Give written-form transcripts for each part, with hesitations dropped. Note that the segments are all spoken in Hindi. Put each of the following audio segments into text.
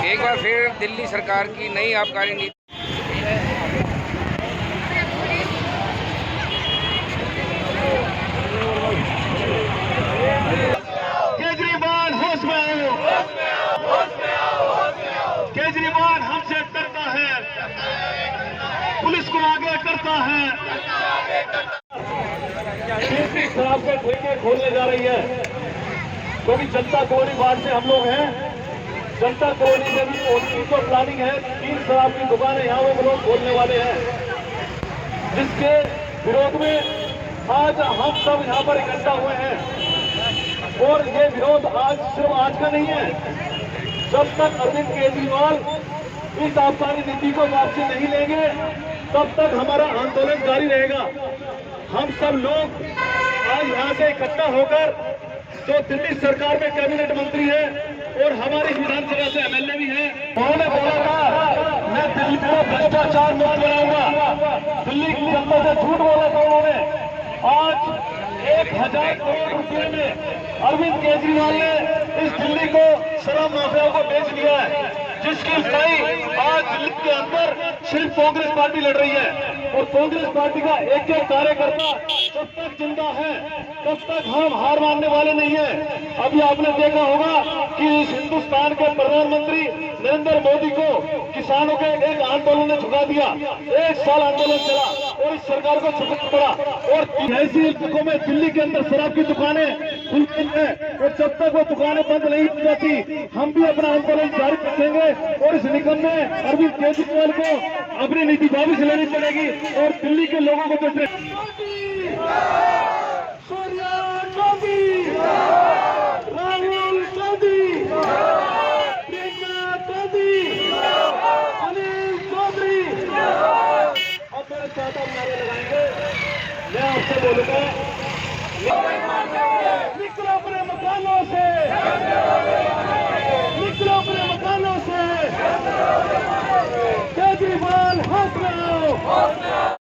एक बार फिर दिल्ली सरकार की नई आबकारी नीति। केजरीवाल होश में आओ, केजरीवाल हमसे डरता है, पुलिस को आगे करता है। शराब के ठेके खोलने जा रही है, क्योंकि जनता कॉलोनी वार्ड से हम लोग हैं। जनता कॉलोनी में भी उनको प्लानिंग है 3 शराब की दुकानें यहाँ वो लोग खोलने वाले हैं, जिसके विरोध में आज हम सब यहाँ पर इकट्ठा हुए हैं। और ये विरोध आज सिर्फ आज का नहीं है, जब तक अरविंद केजरीवाल इस आबकारी नीति को वापसी नहीं लेंगे तब तक हमारा आंदोलन जारी रहेगा। हम सब लोग आज यहाँ से इकट्ठा होकर, जो दिल्ली सरकार में कैबिनेट मंत्री है और हमारी विधानसभा से एमएलए भी है, उन्होंने बोला था मैं दिल्ली को भ्रष्टाचार मुक्त बनाऊंगा। दिल्ली की जनता से झूठ बोला था उन्होंने। आज 1000 करोड़ रुपए में अरविंद केजरीवाल ने इस दिल्ली को शराब माफिया को बेच दिया है, जिसकी लड़ाई आज दिल्ली के अंदर सिर्फ कांग्रेस पार्टी लड़ रही है। और कांग्रेस पार्टी का एक एक कार्यकर्ता जब तक जिंदा है तब तक हम हार मानने वाले नहीं है। अभी आपने देखा होगा कि इस हिंदुस्तान के प्रधानमंत्री नरेंद्र मोदी को किसानों के एक आंदोलन ने झुका दिया। 1 साल आंदोलन चला और इस सरकार को झुकना पड़ा। और ऐसी इलाकों में दिल्ली के अंदर शराब की दुकानें खुलती हैं और जब तक वो दुकानें बंद नहीं हो जाती हम भी अपना आंदोलन जारी रखेंगे। और इस निगम में अरविंद केजरीवाल को अपनी नीति वापस लेनी पड़ेगी और दिल्ली के लोगों को सोनिया गांधी, राहुल गांधी, प्रियंका गांधी, अनिल चौधरी, अब मेरे साथ आप नारे लगाएंगे। मैं आपसे बोलूंगा, निकलो अपने मकानों से, निकलो अपने मकानों से, केजरीवाल होश में आओ।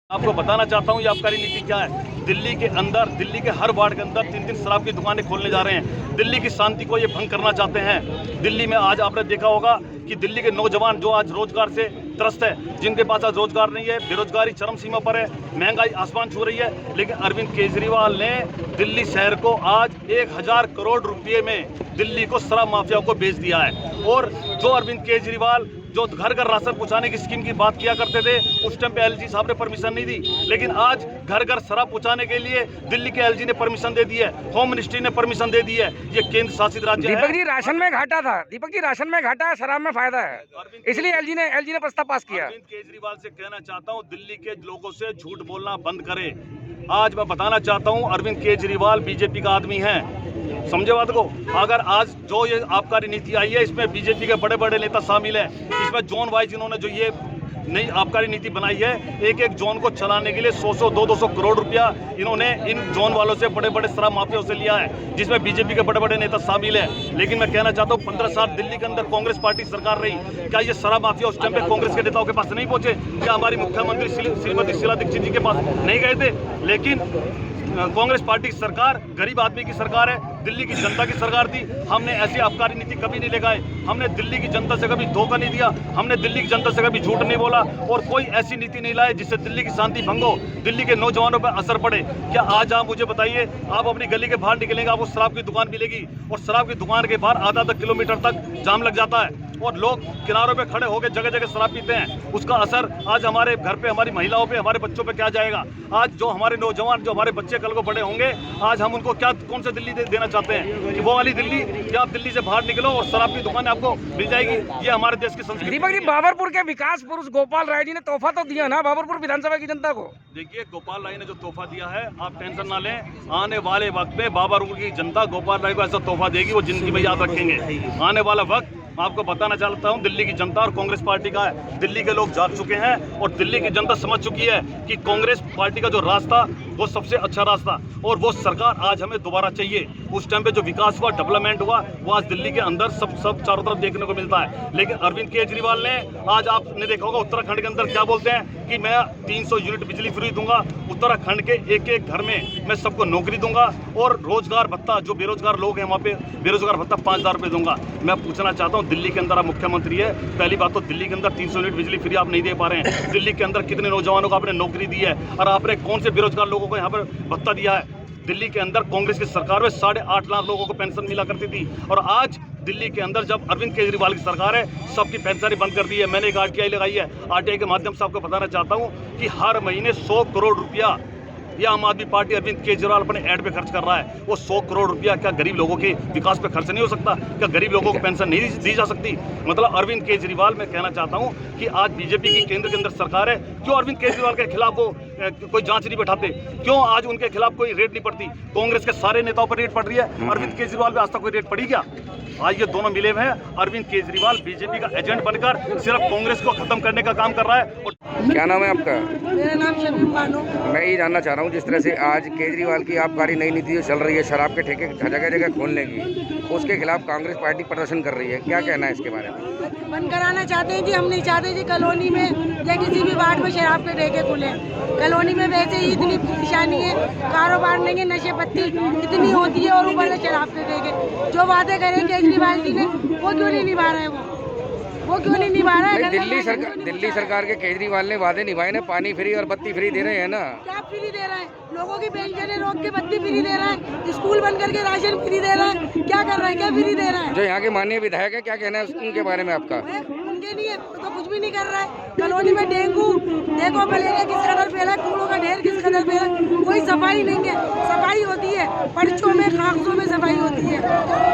आपको बताना चाहता हूँ ये आबकारी नीति क्या है। दिल्ली के अंदर, दिल्ली के हर वार्ड के अंदर 3-3 शराब की दुकानें खोलने जा रहे हैं। दिल्ली की शांति को ये भंग करना चाहते हैं। दिल्ली में आज आपने देखा होगा कि दिल्ली के नौजवान जो आज रोजगार से त्रस्त है, जिनके पास आज रोजगार नहीं है, बेरोजगारी चरम सीमा पर है, महंगाई आसमान छू रही है, लेकिन अरविंद केजरीवाल ने दिल्ली शहर को आज 1000 करोड़ रुपये में दिल्ली को शराब माफिया को बेच दिया है। और जो अरविंद केजरीवाल जो घर घर राशन पहुंचाने की स्कीम की बात किया करते थे, उस टाइम पे एलजी साहब ने परमिशन नहीं दी, लेकिन आज घर घर शराब पहुंचाने के लिए दिल्ली के एलजी ने परमिशन दे दी है, होम मिनिस्ट्री ने परमिशन दे दी है। ये केंद्र शासित राज्य है। दीपक जी राशन में घाटा था, दीपक जी राशन में घाटा है, शराब में फायदा है, इसलिए एलजी ने प्रस्ताव पास किया। अरविंद केजरीवाल से कहना चाहता हूँ दिल्ली के लोगों से झूठ बोलना बंद करे। आज मैं बताना चाहता हूँ अरविंद केजरीवाल बीजेपी का आदमी है, समझे बात को। अगर आज जो ये आबकारी नीति आई है इसमें बीजेपी के बड़े बड़े नेता शामिल है। इसमें जोन वाइज इन्होंने जो ये नई आबकारी नीति बनाई है, एक एक जोन को चलाने के लिए 100-100, 200 करोड़ रुपया इन्होंने इन जोन वालों से, बड़े बड़े शराब माफियाओं से लिया है, जिसमें बीजेपी के बड़े बड़े नेता शामिल है। लेकिन मैं कहना चाहता हूँ 15 साल दिल्ली के अंदर कांग्रेस पार्टी सरकार रही, क्या ये शराब माफिया उस टाइम पे कांग्रेस के नेताओं के पास नहीं पहुंचे? क्या हमारी मुख्यमंत्री श्रीमती शीला दीक्षित जी के पास नहीं गए थे? लेकिन कांग्रेस पार्टी सरकार गरीब आदमी की सरकार है, दिल्ली की जनता की सरकार थी। हमने ऐसी आबकारी नीति कभी नहीं लगाई, हमने दिल्ली की जनता से कभी धोखा नहीं दिया, हमने दिल्ली की जनता से कभी झूठ नहीं बोला और कोई ऐसी नीति नहीं लाए जिससे दिल्ली की शांति भंग हो, दिल्ली के नौजवानों पर असर पड़े। क्या आज आप मुझे बताइए, आप अपनी गली के बाहर निकलेंगे आपको शराब की दुकान मिलेगी और शराब की दुकान के बाहर आधा किलोमीटर तक जाम लग जाता है और लोग किनारों पे खड़े होकर जगह जगह शराब पीते हैं। उसका असर आज हमारे घर पे, हमारी महिलाओं पे, हमारे बच्चों पे क्या जाएगा? आज जो हमारे नौजवान, जो हमारे बच्चे कल को बड़े होंगे, आज हम उनको क्या, कौन सा दिल्ली देना चाहते हैं? कि वो वाली दिल्ली कि आप दिल्ली से बाहर निकलो और शराब की दुकान आपको मिल जाएगी? ये हमारे देश की संस्कृति। दीपक जी बाबरपुर के विकास पुरुष गोपाल राय जी ने तोहफा तो दिया ना बाबरपुर विधानसभा की जनता को। देखिए गोपाल राय ने जो तोहफा दिया है, आप टेंशन ना लें, आने वाले वक्त में बाबरपुर की जनता गोपाल राय को ऐसा तोहफा देगी वो जिंदगी में याद रखेंगे। आने वाला वक्त मैं आपको बताना चाहता हूं, दिल्ली की जनता और कांग्रेस पार्टी का है। दिल्ली के लोग जाग चुके हैं और दिल्ली की जनता समझ चुकी है कि कांग्रेस पार्टी का जो रास्ता वो सबसे अच्छा रास्ता, और वो सरकार आज हमें दोबारा चाहिए। उस टाइम पे जो विकास हुआ, डेवलपमेंट हुआ, वो आज दिल्ली के अंदर सब चारों तरफ देखने को मिलता है। लेकिन अरविंद केजरीवाल ने, आज आपने देखा होगा उत्तराखंड के अंदर क्या बोलते हैं कि मैं 300 यूनिट बिजली फ्री दूंगा, उत्तराखंड के एक एक घर में मैं सबको नौकरी दूंगा, और रोजगार भत्ता जो बेरोजगार लोग हैं वहाँ पे बेरोजगार भत्ता 5000 रुपये दूंगा। मैं पूछना चाहता हूँ, दिल्ली के अंदर आप मुख्यमंत्री है, पहली बात तो दिल्ली के अंदर 300 यूनिट बिजली फ्री आप नहीं दे पा रहे हैं। दिल्ली के अंदर कितने नौजवानों को आपने नौकरी दी है, और आपने कौन से बेरोजगार लोगों को यहाँ पर भत्ता दिया है? दिल्ली के अंदर कांग्रेस की सरकार में 8.5 लाख लोगों को पेंशन मिला करती थी, और आज दिल्ली के अंदर जब अरविंद केजरीवाल की सरकार है, सबकी पेंशन बंद कर दी है। मैंने एक आरटीआई लगाई है, आरटीआई के माध्यम से आपको बताना चाहता हूँ कि हर महीने 100 करोड़ रुपया ये आम आदमी पार्टी अरविंद केजरीवाल अपने ऐड पे खर्च कर रहा है। वो 100 करोड़ रुपया क्या गरीब लोगों के विकास पे खर्च नहीं हो सकता? क्या गरीब लोगों को पेंशन नहीं दी जा सकती? मतलब अरविंद केजरीवाल, मैं कहना चाहता हूं कि आज बीजेपी की केंद्र के अंदर सरकार है, क्यों अरविंद केजरीवाल के खिलाफ वो कोई जांच नहीं बैठाते? क्यों आज उनके खिलाफ कोई रेड नहीं पड़ती? कांग्रेस के सारे नेताओं पर रेड पड़ रही है, अरविंद केजरीवाल पे आज तक कोई रेड पड़ी क्या? आज ये दोनों मिले हुए हैं। अरविंद केजरीवाल बीजेपी का एजेंट बनकर सिर्फ कांग्रेस को खत्म करने का काम कर रहा है। और क्या नाम है आपका? मेरा नाम शमीम बानो। मैं ये जानना चाह रहा हूँ, जिस तरह से आज केजरीवाल की आबकारी नई नीति जो चल रही है शराब के ठेके जगह जगह खोलने की, उसके खिलाफ कांग्रेस पार्टी प्रदर्शन कर रही है, क्या कहना है इसके बारे में? बंद कराना चाहते हैं जी। हम नहीं चाहते जी कॉलोनी में या किसी भी वार्ड में शराब के ठेके खुले। कॉलोनी में वैसे ही इतनी परेशानी है, कारोबार नहीं है, नशे पत्ती इतनी होती है, और ऊपर से शराब के ठेके। जो वादे करे केजरीवाल जी ने वो क्यों नहीं निभा रहे हैं? वो क्यों नहीं निभा रहा है? दिल्ली सरकार के केजरीवाल ने वादे निभाए ना, पानी फ्री और बत्ती फ्री दे रहे हैं ना। क्या फ्री दे रहा है? लोगों की पेंशनें रोक के बत्ती फ्री दे रहा है, स्कूल बंद करके राशन फ्री दे रहा है। क्या कर रहा है? क्या फ्री दे रहा है? जो यहाँ के माननीय विधायक है, क्या कहना है उनके बारे में आपका? उनके नहीं है, तो कुछ भी नहीं कर रहा है। कॉलोनी में डेंगू देखो, मलेरिया किस कदर फैला, कूड़ों का ढेर किस कदर फैला, कोई सफाई नहीं है। सफाई होती है पर्चों में, कागजों में सफाई होती है,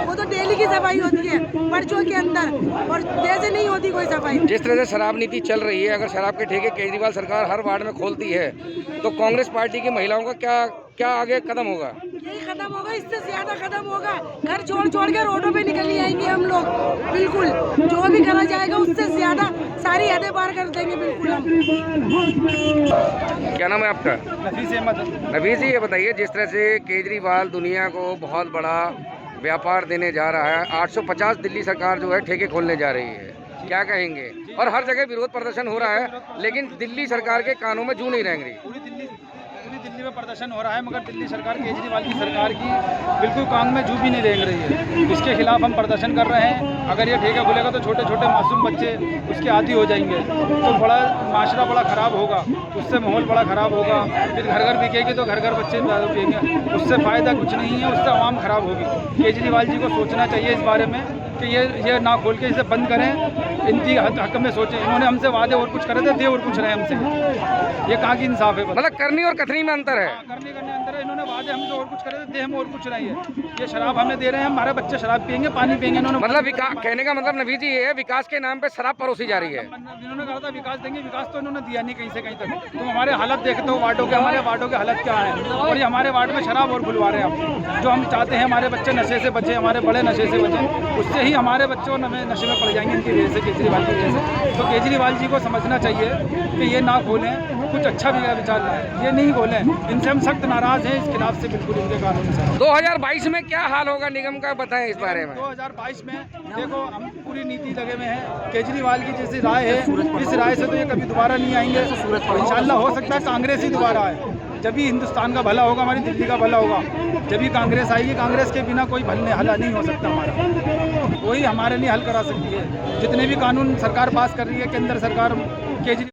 वो तो डेली की सफाई होती है पर्चों के अंदर, और जैसे नहीं होती कोई सफाई। जिस तरह से शराब नीति चल रही है, अगर शराब के ठेके केजरीवाल सरकार हर वार्ड में खोलती है, तो कांग्रेस पार्टी की महिलाओं का क्या आगे कदम होगा? यही खत्म होगा, इससे ज्यादा खत्म होगा। घर छोड़ के रोडों पे निकल आएंगे हम लोग। बिल्कुल, जो भी करा जाएगा उससे ज्यादा सारी हदें पार कर देंगे। बिल्कुल हम। क्या नाम है आपका? नफीस अहमद। नफीस जी, ये बताइए, जिस तरह से केजरीवाल दुनिया को बहुत बड़ा व्यापार देने जा रहा है, 850 दिल्ली सरकार जो है ठेके खोलने जा रही है, क्या कहेंगे? और हर जगह विरोध प्रदर्शन हो रहा है, लेकिन दिल्ली सरकार के कानों में जू नहीं रेंग रही। पूरी दिल्ली में प्रदर्शन हो रहा है, मगर दिल्ली सरकार, केजरीवाल की सरकार की बिल्कुल कान में जू भी नहीं रेंग रही है। इसके खिलाफ हम प्रदर्शन कर रहे हैं। अगर ये ठेका खुलेगा तो छोटे छोटे मासूम बच्चे उसके आदी हो जाएंगे, तो बड़ा माशरा बड़ा ख़राब होगा, उससे माहौल बड़ा ख़राब होगा। फिर घर घर बिकेगी तो घर घर बच्चे दारू पिएंगे, उससे फ़ायदा कुछ नहीं है, उससे आवाम ख़राब होगी। केजरीवाल जी को सोचना चाहिए इस बारे में कि ये ना खोल के इसे बंद करें, इनकी हक में सोचें। इन्होंने हमसे वादे और कुछ करे थे, दे और कुछ रहे हमसे। ये कहाँ की इंसाफ है? मतलब करनी और कथनी में अंतर है। करने अंदर है। इन्होंने वादे हमसे और कुछ करे थे, दे हम और कुछ नहीं है। ये शराब हमें दे रहे हैं, हमारे बच्चे शराब पियेंगे, पानी पियेंगे। इन्होंने मतलब कहने का मतलब नबी जी ये है, विकास के नाम पे शराब परोसी जा रही है। इन्होंने कहा था विकास देंगे, विकास तो इन्होंने दिया नहीं कहीं से कहीं तक। तुम हमारे हालत देखते हो वार्डों के, हमारे वार्डों के हालत क्या है, और ये हमारे वार्ड में शराब और खुलवा रहे हैं। जो हम चाहते हैं हमारे बच्चे नशे से बचे, हमारे बड़े नशे से बचे, उससे ही हमारे बच्चे नशे में पड़ जाएंगे इनकी वजह से, केजरीवाल की वजह से। तो केजरीवाल जी को समझना चाहिए कि ये ना खोलें, कुछ अच्छा भी विचार लाएं, ये नहीं खोलें। इनसे हम सख्त नाराज हैं, इस खिलाफ से बिल्कुल इनके कानून से। 2022 में क्या हाल होगा निगम का, बताएं इस बारे में। 2022 में देखो, हम पूरी नीति लगे हुए हैं। केजरीवाल की जैसी राय है, इस राय से तो ये कभी दोबारा नहीं आएंगे। इंशाल्लाह हो सकता है कांग्रेस ही दोबारा आए, जब भी हिंदुस्तान का भला होगा, हमारी दिल्ली का भला होगा, जब भी कांग्रेस आएगी। कांग्रेस के बिना कोई हल नहीं हो सकता हमारा, वही हमारे लिए हल करा सकती है। जितने भी कानून सरकार पास कर रही है, केंद्र सरकार, केजरीवाल